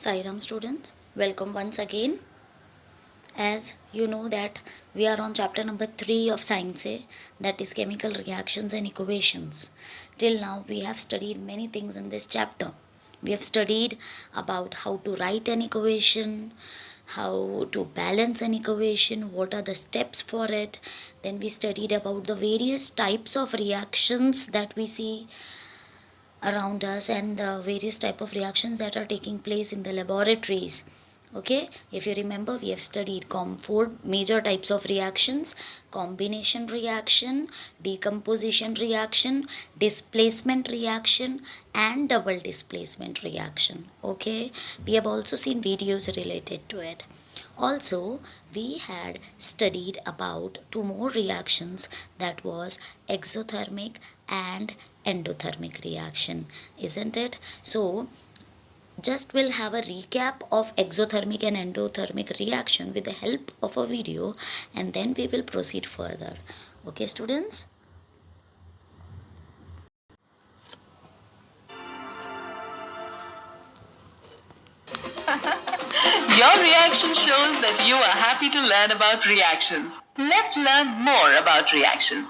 Sairam students, welcome once again. As you know that we are on chapter number 3 of science, that is chemical reactions and equations. Till now we have studied many things in this chapter. We have studied about how to write an equation, how to balance an equation, what are the steps for it. Then we studied about the various types of reactions that we see around us and the various type of reactions that are taking place in the laboratories. Okay, if you remember, we have studied four major types of reactions: combination reaction, decomposition reaction, displacement reaction, and double displacement reaction. Okay, we have also seen videos related to it. Also, we had studied about two more reactions, that was exothermic and endothermic reaction, isn't it? So just we'll have a recap of exothermic and endothermic reaction with the help of a video, and then we will proceed further. Okay, students? Your reaction shows that you are happy to learn about reactions. Let's learn more about reactions.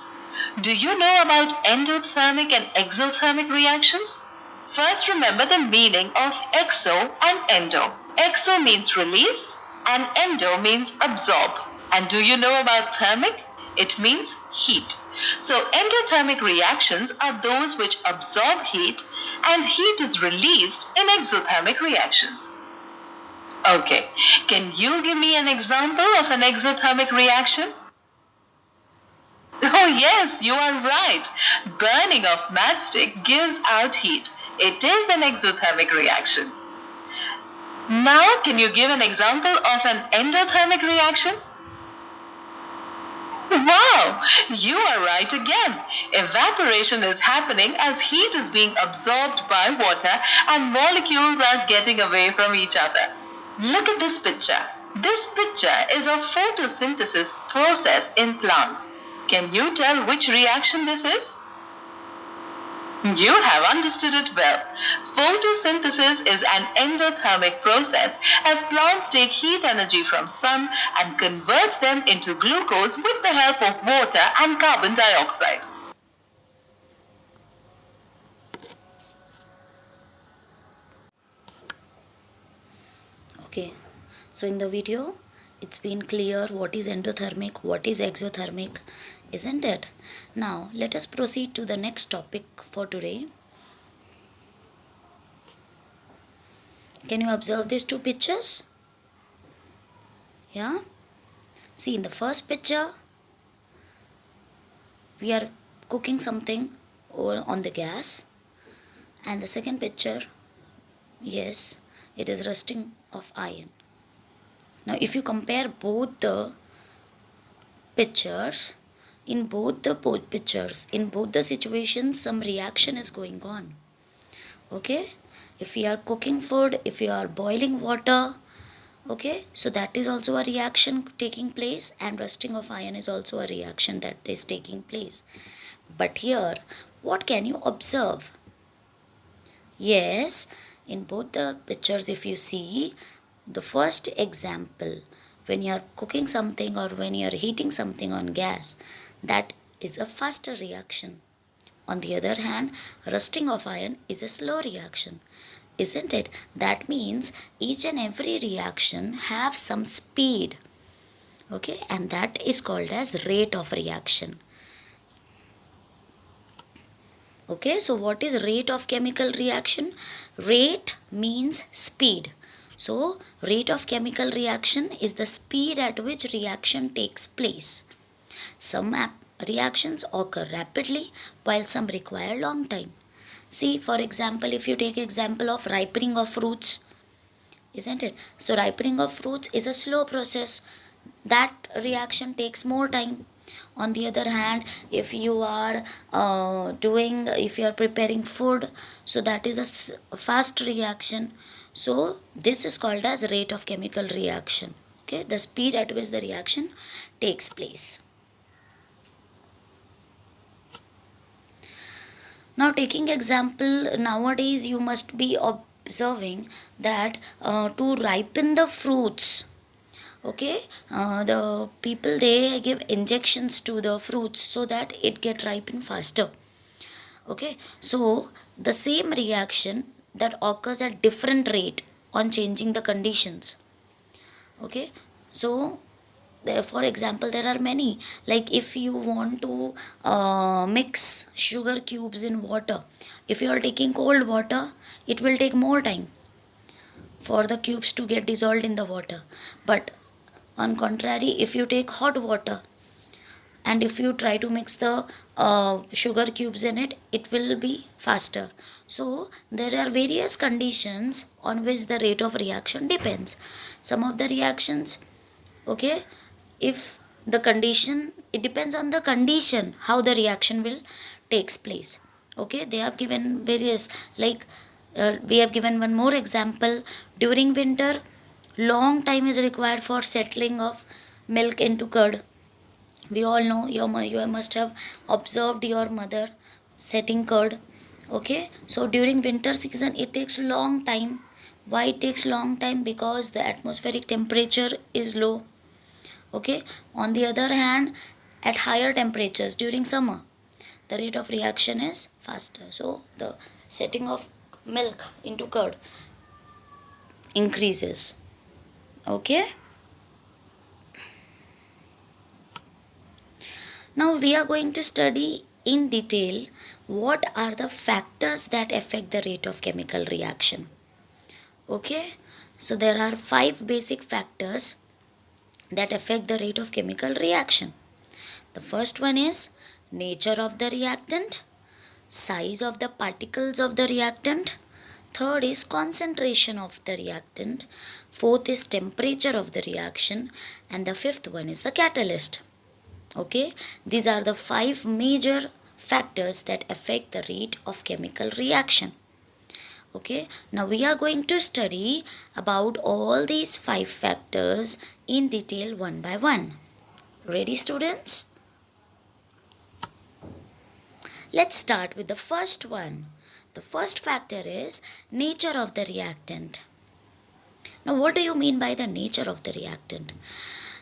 Do you know about endothermic and exothermic reactions? First, remember the meaning of exo and endo. Exo means release and endo means absorb. And do you know about thermic? It means heat. So, endothermic reactions are those which absorb heat, and heat is released in exothermic reactions. Okay, can you give me an example of an exothermic reaction? Oh, yes, you are right. Burning of matchstick gives out heat. It is an exothermic reaction. Now, can you give an example of an endothermic reaction? Wow, you are right again. Evaporation is happening as heat is being absorbed by water and molecules are getting away from each other. Look at this picture. This picture is a photosynthesis process in plants. Can you tell which reaction this is? You have understood it well. Photosynthesis is an endothermic process as plants take heat energy from sun and convert them into glucose with the help of water and carbon dioxide. Okay, so in the video it's been clear what is endothermic, what is exothermic, isn't it? Now let us proceed to the next topic for today. Can you observe these two pictures? Yeah, see, in the first picture we are cooking something on the gas, and the second picture, yes, it is rusting of iron. Now if you compare both the pictures, in both the situations some reaction is going on. Okay, if we are cooking food, if we are boiling water, okay, so that is also a reaction taking place, and rusting of iron is also a reaction that is taking place. But here, what can you observe? Yes, in both the pictures, if you see the first example, when you are cooking something or when you are heating something on gas, that is a faster reaction. On the other hand, rusting of iron is a slow reaction, isn't it? That means each and every reaction have some speed, okay, and that is called as rate of reaction. Okay, so what is rate of chemical reaction? Rate means speed. So rate of chemical reaction is the speed at which reaction takes place. Some reactions occur rapidly while some require long time. See, for example, if you take example of ripening of fruits, isn't it? So ripening of fruits is a slow process. That reaction takes more time. On the other hand, if you are if you are preparing food, so that is a fast reaction. So this is called as rate of chemical reaction. Okay, the speed at which the reaction takes place. Now taking example, nowadays you must be observing that to ripen the fruits, okay, the people, they give injections to the fruits so that it get ripen faster. Okay, so the same reaction that occurs at different rate on changing the conditions. Okay, so there, for example, there are many, like if you want to mix sugar cubes in water, if you are taking cold water, it will take more time for the cubes to get dissolved in the water. But on contrary, if you take hot water and if you try to mix the sugar cubes in it, it will be faster. So there are various conditions on which the rate of reaction depends. Some of the reactions, okay, if the condition, it depends on the condition how the reaction will takes place. Okay, they have given various, like we have given one more example. During winter, long time is required for settling of milk into curd. We all know, you must have observed your mother setting curd. Okay, so during winter season it takes long time. Why it takes long time? Because the atmospheric temperature is low. Okay, on the other hand, at higher temperatures during summer, the rate of reaction is faster, so the setting of milk into curd increases. Okay, now we are going to study in detail what are the factors that affect the rate of chemical reaction. Okay, so there are 5 basic factors that affect the rate of chemical reaction. The first one is nature of the reactant, size of the particles of the reactant. Third is concentration of the reactant. Fourth is temperature of the reaction. And the fifth one is the catalyst. Okay, these are the 5 major factors that affect the rate of chemical reaction. Okay, now we are going to study about all these 5 factors in detail one by one. Ready, students? Let's start with the first one. The first factor is nature of the reactant. Now, what do you mean by the nature of the reactant?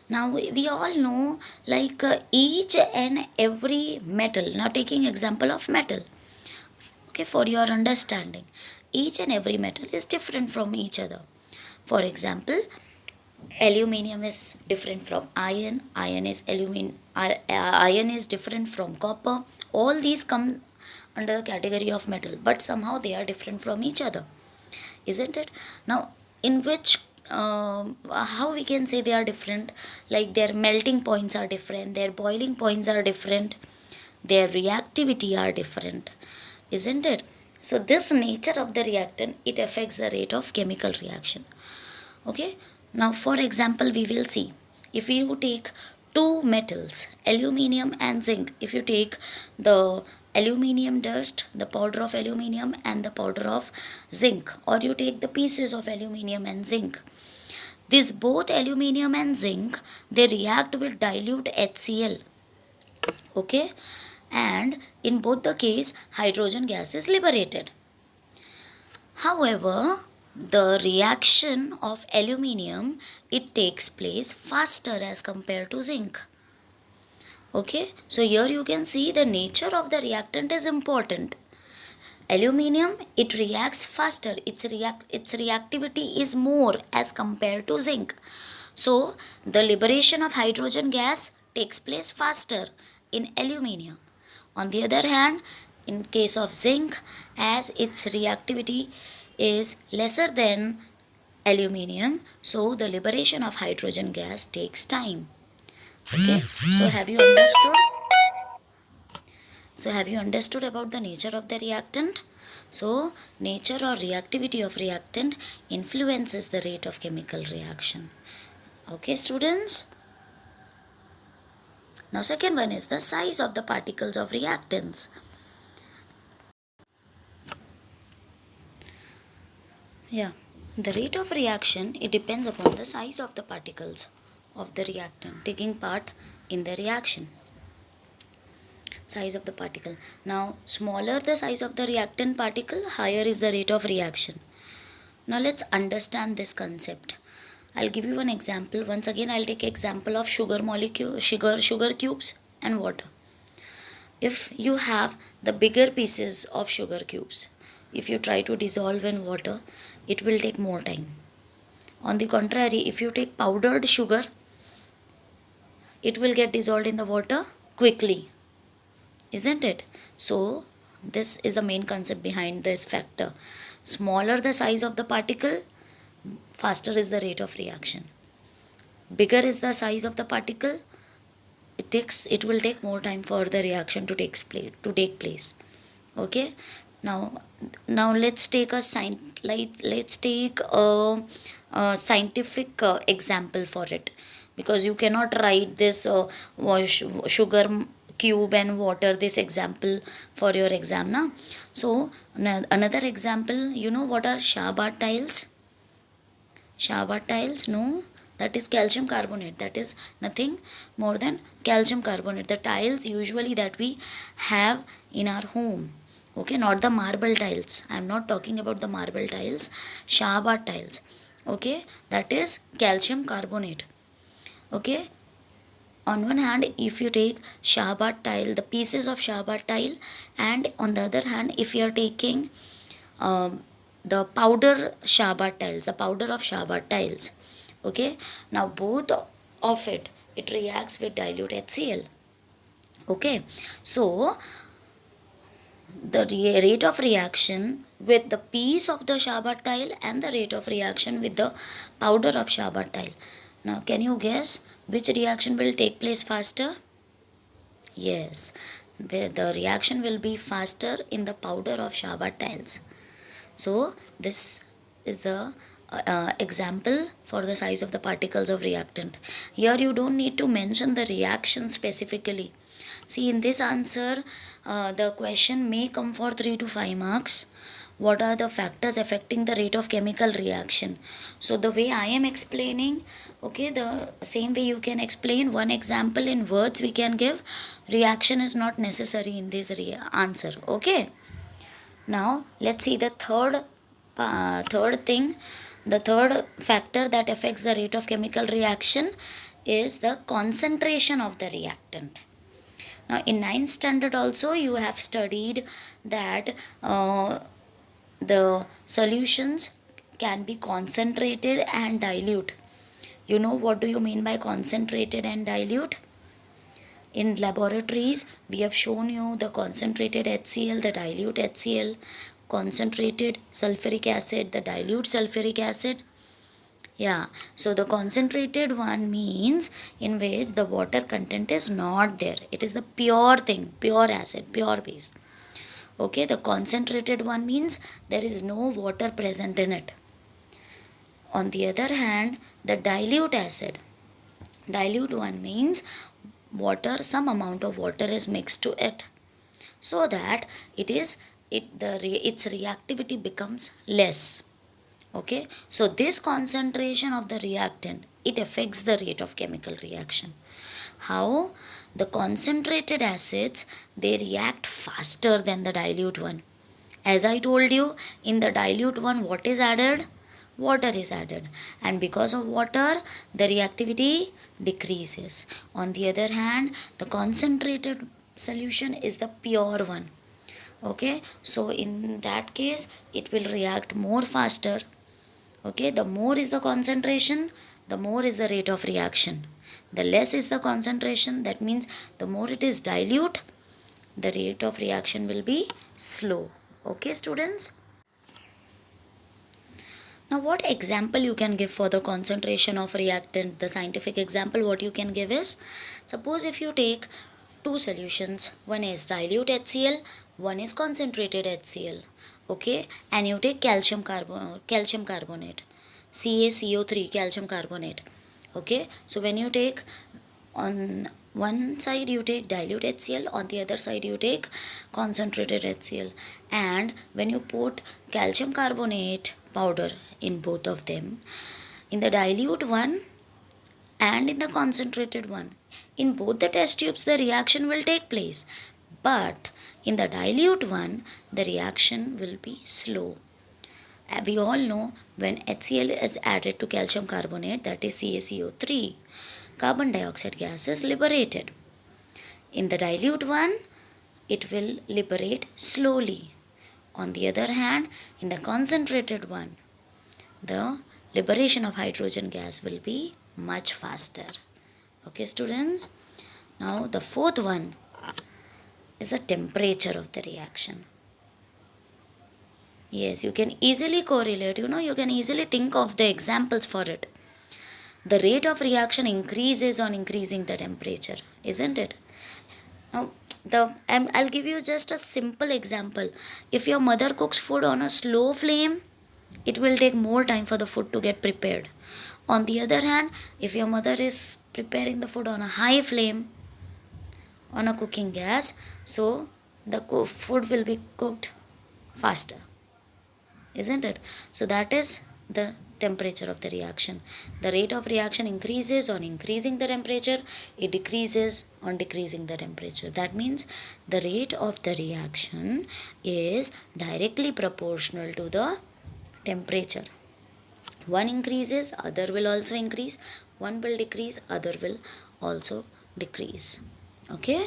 Now, we all know, like each and every metal, now taking example of metal, okay, for your understanding, each and every metal is different from each other. For example, aluminium is different from iron, iron is different from copper. All these come under the category of metal, but somehow they are different from each other, isn't it? Now, in which how we can say they are different? Like their melting points are different, their boiling points are different, their reactivity are different, isn't it? So this nature of the reactant, it affects the rate of chemical reaction. Okay, now for example, we will see, if you take two metals, aluminium and zinc, if you take the aluminium dust, the powder of aluminium and the powder of zinc, or you take the pieces of aluminium and zinc, these both aluminium and zinc, they react with dilute HCl. Okay, and in both the case, hydrogen gas is liberated. However, the reaction of aluminium, it takes place faster as compared to zinc. Okay, so here you can see the nature of the reactant is important. Aluminium, it reacts faster, its reactivity is more as compared to zinc. So the liberation of hydrogen gas takes place faster in aluminium. On the other hand, in case of zinc, as its reactivity is lesser than aluminium, so the liberation of hydrogen gas takes time. Okay, so have you understood? So have you understood about the nature of the reactant? So nature or reactivity of reactant influences the rate of chemical reaction. Okay, students? Now second one is the size of the particles of reactants. Yeah, the rate of reaction, it depends upon the size of the particles of the reactant taking part in the reaction. Size of the particle. Now, smaller the size of the reactant particle, higher is the rate of reaction. Now let's understand this concept. I'll give you one example. Once again, I'll take example of sugar molecule, sugar cubes and water. If you have the bigger pieces of sugar cubes, if you try to dissolve in water, it will take more time. On the contrary, if you take powdered sugar, it will get dissolved in the water quickly, isn't it? So this is the main concept behind this factor. Smaller the size of the particle, faster is the rate of reaction. Bigger is the size of the particle, it will take more time for the reaction to take place. Okay. Now let's take let's take a scientific example for it, because you cannot write this sugar cube and water this example for your exam now. So another example, you know what are Shabat tiles? Shabat tiles, no, that is calcium carbonate. That is nothing more than calcium carbonate. The tiles usually that we have in our home. Okay, not the marble tiles. I am not talking about the marble tiles. Shabat tiles. Okay, that is calcium carbonate. Okay, on one hand, if you take Shabat tile, the pieces of Shabat tile, and on the other hand, if you are taking the powder Shabat tiles, the powder of Shabat tiles. Okay, now both of it reacts with dilute HCl. Okay, so the rate of reaction with the piece of the Shabat tile and the rate of reaction with the powder of Shabat tile. Now, can you guess which reaction will take place faster? Yes, the reaction will be faster in the powder of Shabat tiles. So this is the example for the size of the particles of reactant. Here you don't need to mention the reaction specifically. See, in this answer, the question may come for 3 to 5 marks. What are the factors affecting the rate of chemical reaction? So the way I am explaining, okay, the same way you can explain. One example in words we can give. Reaction is not necessary in this answer. Okay. Now let's see the third thing. The third factor that affects the rate of chemical reaction is the concentration of the reactant. Now in 9th standard also you have studied that the solutions can be concentrated and dilute. You know what do you mean by concentrated and dilute? In laboratories, we have shown you the concentrated HCl, the dilute HCl, concentrated sulfuric acid, the dilute sulfuric acid. Yeah, so the concentrated one means in which the water content is not there. It is the pure thing, pure acid, pure base. Okay, the concentrated one means there is no water present in it. On the other hand, the dilute acid, dilute one means water, some amount of water is mixed to it, so that its reactivity becomes less. Okay, so this concentration of the reactant, it affects the rate of chemical reaction. How? The concentrated acids, they react faster than the dilute one. As I told you, in the dilute one, what is added? Water is added, and because of water the reactivity decreases. On the other hand, the concentrated solution is the pure one. Okay, so in that case it will react more faster. Okay, the more is the concentration, the more is the rate of reaction. The less is the concentration, that means the more it is dilute, the rate of reaction will be slow. Okay, students. Now, what example you can give for the concentration of reactant? The scientific example what you can give is, suppose if you take two solutions, one is dilute HCl, one is concentrated HCl, okay, and you take calcium carbonate, CaCO3, calcium carbonate, okay. So when you take, on one side you take dilute HCl, on the other side you take concentrated HCl, and when you put calcium carbonate powder in both of them, in the dilute one and in the concentrated one, in both the test tubes the reaction will take place, but in the dilute one the reaction will be slow. We all know when HCl is added to calcium carbonate, that is CaCO3, carbon dioxide gas is liberated. In the dilute one, it will liberate slowly. On the other hand, in the concentrated one, the liberation of hydrogen gas will be much faster. Okay, students? Now, the fourth one is the temperature of the reaction. Yes, you can easily correlate, you can easily think of the examples for it. The rate of reaction increases on increasing the temperature, isn't it? Now, I'll give you just a simple example. If your mother cooks food on a slow flame, it will take more time for the food to get prepared. On the other hand, if your mother is preparing the food on a high flame, on a cooking gas, so the food will be cooked faster, isn't it? So that is the temperature of the reaction. The rate of reaction increases on increasing the temperature, it decreases on decreasing the temperature. That means the rate of the reaction is directly proportional to the temperature. One increases, other will also increase. One will decrease, other will also decrease. Okay?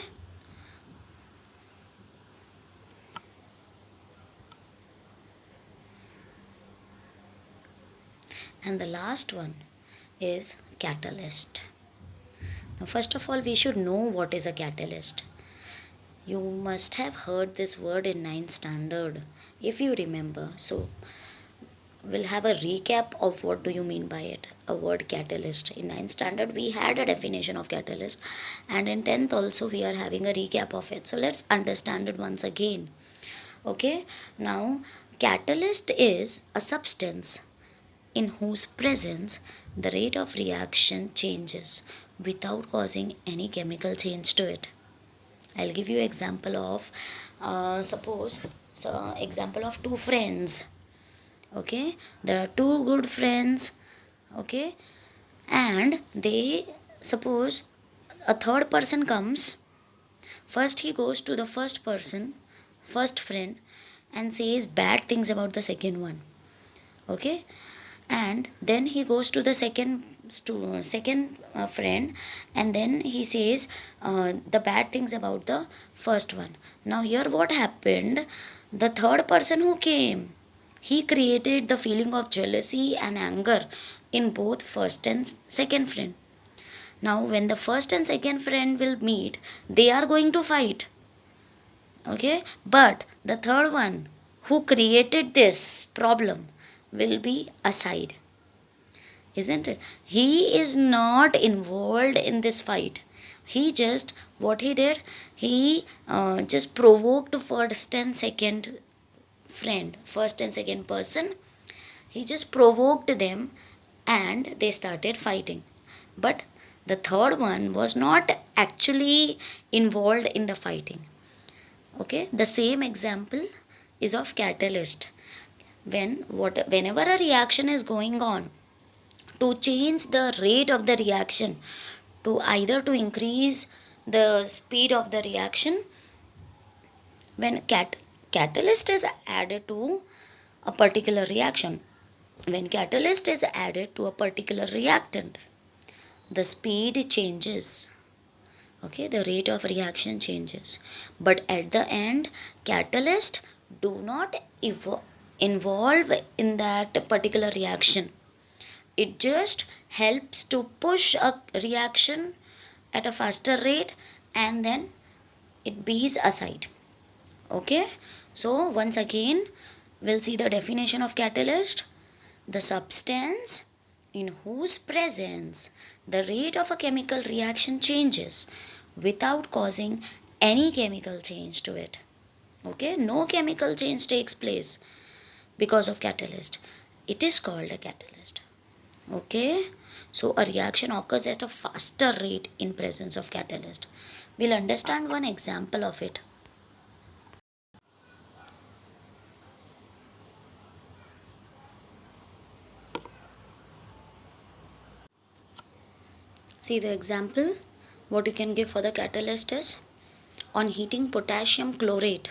And the last one is catalyst. Now, first of all, we should know what is a catalyst. You must have heard this word in 9th standard, if you remember. So, we'll have a recap of what do you mean by it, a word catalyst. In 9th standard, we had a definition of catalyst, and in 10th also we are having a recap of it. So, let's understand it once again. Okay, now catalyst is a substance in whose presence the rate of reaction changes without causing any chemical change to it. I'll give you example of example of two friends. Okay, there are two good friends. Okay, and they suppose a third person comes. First he goes to the first friend, and says bad things about the second one. Okay, and then he goes to the second friend, and then he says the bad things about the first one. Now here what happened, the third person who came, he created the feeling of jealousy and anger in both first and second friend. Now when the first and second friend will meet, they are going to fight. Okay, but the third one who created this problem will be aside, isn't it? He is not involved in this fight. He just, what he did, he just provoked first and second person. He just provoked them, and they started fighting. But the third one was not actually involved in the fighting. Okay, the same example is of catalyst. Whenever a reaction is going on, to change the rate of the reaction, to either to increase the speed of the reaction, when catalyst is added to a particular reaction, when catalyst is added to a particular reactant, the speed changes. Okay, the rate of reaction changes, but at the end catalyst do not involve in that particular reaction. It just helps to push a reaction at a faster rate, and then it bees aside. Okay, so once again we'll see the definition of catalyst: the substance in whose presence the rate of a chemical reaction changes without causing any chemical change to it. Okay, no chemical change takes place because of catalyst. It is called a catalyst. Okay, so a reaction occurs at a faster rate in presence of catalyst. We'll understand one example of it. See the example, what you can give for the catalyst is, on heating potassium chlorate,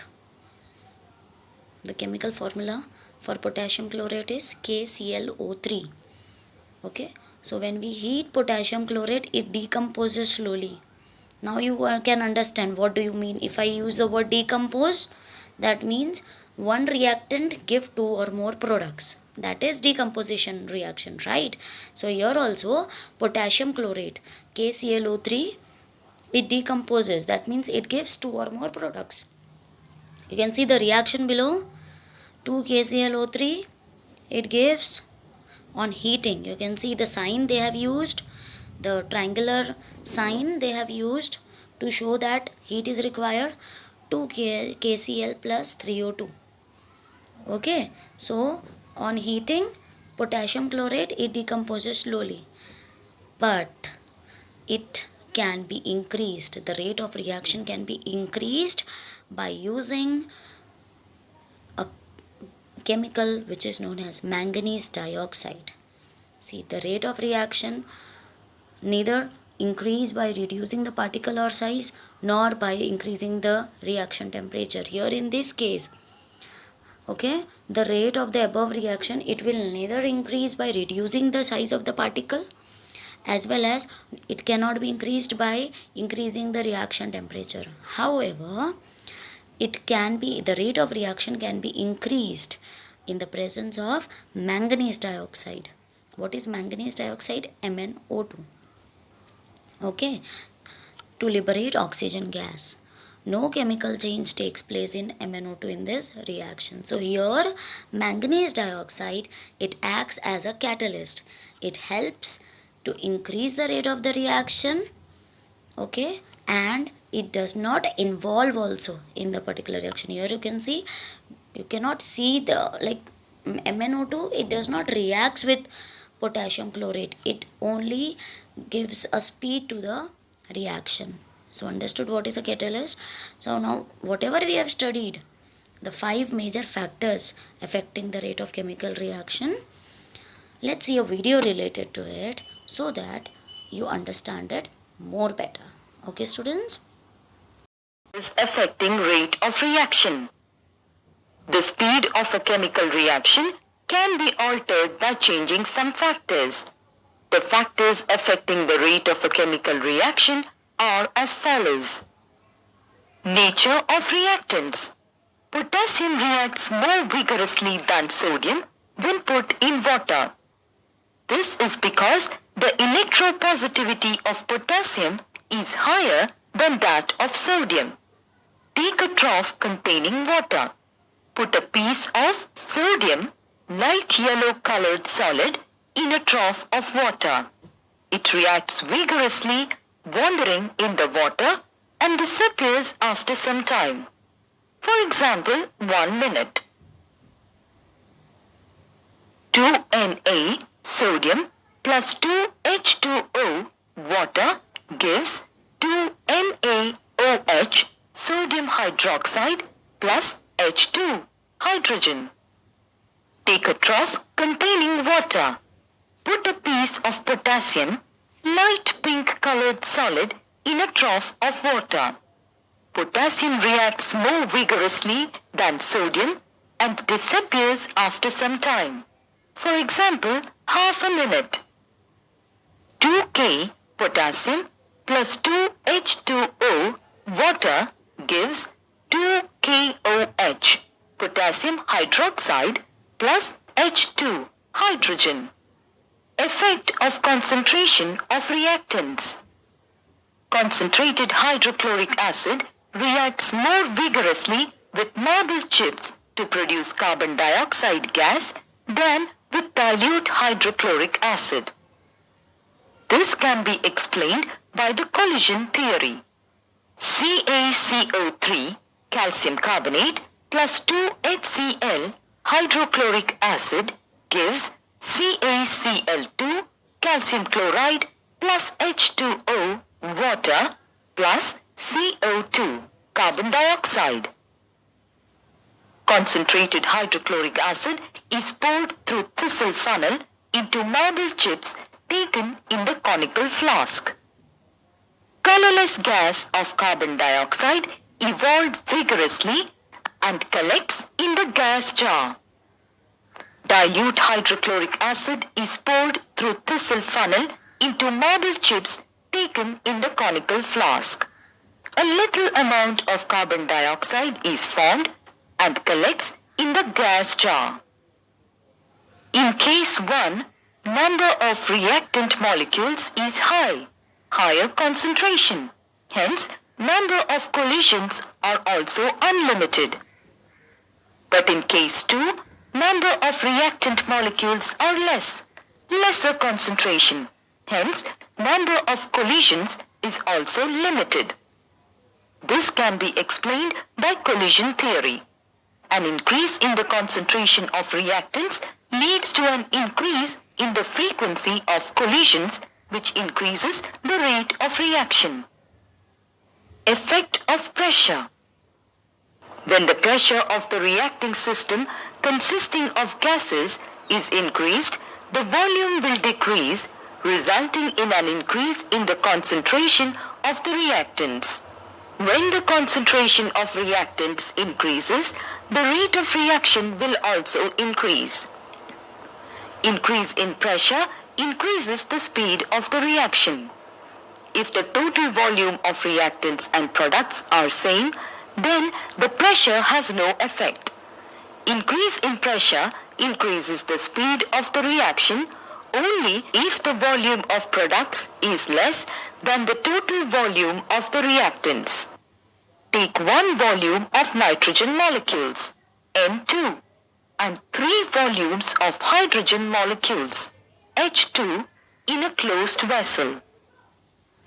The chemical formula for potassium chlorate is KClO3. Okay, so when we heat potassium chlorate, it decomposes slowly. Now you can understand what do you mean if I use the word decompose. That means one reactant give two or more products. That is decomposition reaction, right? So here also potassium chlorate KClO3, it decomposes. That means it gives two or more products. You can see the reaction below. 2 KClO3, it gives on heating. You can see the sign they have used, the triangular sign they have used to show that heat is required. 2 KCl plus 3O2. Okay, so on heating potassium chlorate, it decomposes slowly, but it can be increased. The rate of reaction can be increased by using a chemical which is known as manganese dioxide. See, the rate of reaction neither increase by reducing the particle or size nor by increasing the reaction temperature. Here in this case, okay, the rate of the above reaction, it will neither increase by reducing the size of the particle as well as it cannot be increased by increasing the reaction temperature. However, it can be, the rate of reaction can be increased in the presence of manganese dioxide. What is manganese dioxide? MnO2. Okay, to liberate oxygen gas. No chemical change takes place in MnO2 in this reaction. So here manganese dioxide, it acts as a catalyst. It helps to increase the rate of the reaction, okay, and it does not involve also in the particular reaction. Here you can see, you cannot see the like MnO2, it does not reacts with potassium chlorate. It only gives a speed to the reaction. So understood what is a catalyst? So now whatever we have studied, the 5 major factors affecting the rate of chemical reaction, let's see a video related to it so that you understand it more better. Okay, students? Is affecting rate of reaction. The speed of a chemical reaction can be altered by changing some factors. The factors affecting the rate of a chemical reaction are as follows. Nature of reactants. Potassium reacts more vigorously than sodium when put in water. This is because the electropositivity of potassium is higher than that of sodium. Take a trough containing water. Put a piece of sodium, light yellow colored solid, in a trough of water. It reacts vigorously, wandering in the water, and disappears after some time. For example, 1 minute. 2Na sodium plus 2H2O water gives 2NaOH sodium hydroxide plus H2 hydrogen. Take a trough containing water. Put a piece of potassium, light pink colored solid, in a trough of water. Potassium reacts more vigorously than sodium and disappears after some time. For example, half a minute. 2K potassium plus 2H2O water gives 2KOH potassium hydroxide plus H2 hydrogen. Effect of concentration of reactants. Concentrated hydrochloric acid reacts more vigorously with marble chips to produce carbon dioxide gas than with dilute hydrochloric acid. This can be explained by the collision theory. CaCO3 calcium carbonate plus 2HCl hydrochloric acid gives CaCl2 calcium chloride plus H2O water plus CO2 carbon dioxide. Concentrated hydrochloric acid is poured through thistle funnel into marble chips taken in the conical flask. Colorless gas of carbon dioxide evolved vigorously and collects in the gas jar. Dilute hydrochloric acid is poured through thistle funnel into marble chips taken in the conical flask. A little amount of carbon dioxide is formed and collects in the gas jar. In case 1, number of reactant molecules is high, higher concentration. Hence, number of collisions are also unlimited. But in case 2, number of reactant molecules are less, lesser concentration. Hence, number of collisions is also limited. This can be explained by collision theory. An increase in the concentration of reactants leads to an increase in the frequency of collisions, which increases the rate of reaction. Effect of pressure. When the pressure of the reacting system consisting of gases is increased, the volume will decrease, resulting in an increase in the concentration of the reactants. When the concentration of reactants increases, the rate of reaction will also increase. Increase in pressure increases the speed of the reaction. If the total volume of reactants and products are same, then the pressure has no effect. Increase in pressure increases the speed of the reaction only if the volume of products is less than the total volume of the reactants. Take 1 volume of nitrogen molecules, N2, and 3 volumes of hydrogen molecules, H2, in a closed vessel.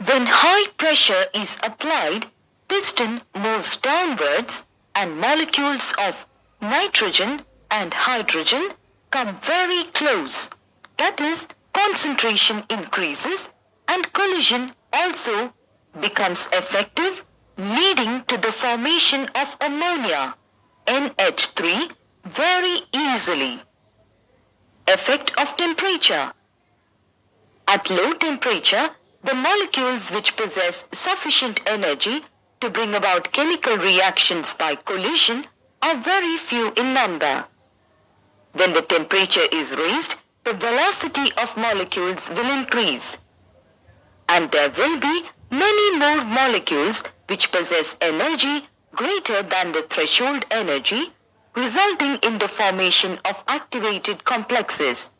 When high pressure is applied, piston moves downwards and molecules of nitrogen and hydrogen come very close. That is, concentration increases and collision also becomes effective, leading to the formation of ammonia, NH3, very easily. Effect of temperature. At low temperature, the molecules which possess sufficient energy to bring about chemical reactions by collision are very few in number. When the temperature is raised, the velocity of molecules will increase, and there will be many more molecules which possess energy greater than the threshold energy, resulting in the formation of activated complexes.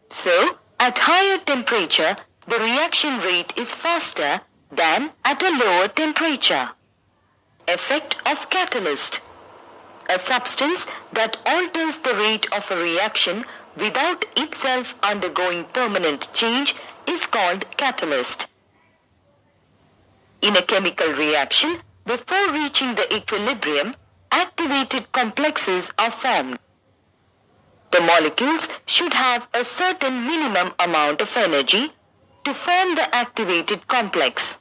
So, at higher temperature, the reaction rate is faster than at a lower temperature. Effect of catalyst. A substance that alters the rate of a reaction without itself undergoing permanent change is called catalyst. In a chemical reaction, before reaching the equilibrium, activated complexes are formed. The molecules should have a certain minimum amount of energy to form the activated complex.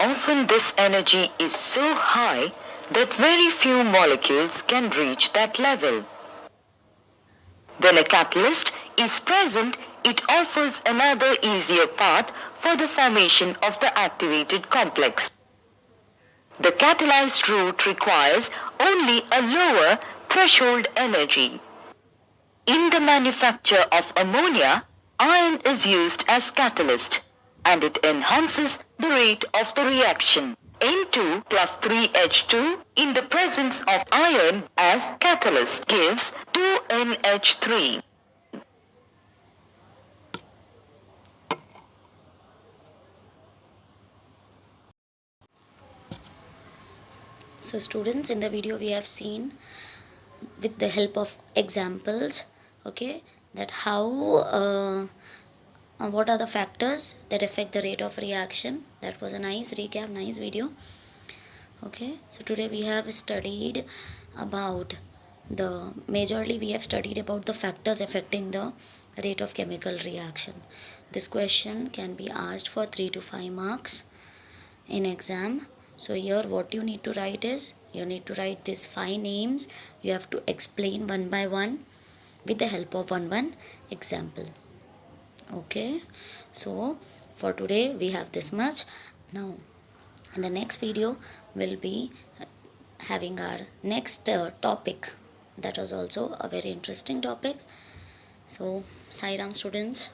Often this energy is so high that very few molecules can reach that level. When a catalyst is present, it offers another easier path for the formation of the activated complex. The catalyzed route requires only a lower threshold energy. In the manufacture of ammonia, iron is used as catalyst, and it enhances the rate of the reaction. N2 plus 3H2 in the presence of iron as catalyst gives 2NH3. So students, in the video we have seen with the help of examples, okay, that how what are the factors that affect the rate of reaction. That was a nice recap, nice video. Okay, so today we have studied about majorly we have studied about the factors affecting the rate of chemical reaction. This question can be asked for 3 to 5 marks in exam. So here what you need to write is, you need to write these 5 names. You have to explain one by one with the help of one example. Okay, so for today we have this much. Now in the next video will be having our next topic. That was also a very interesting topic. So, Sai Ram students,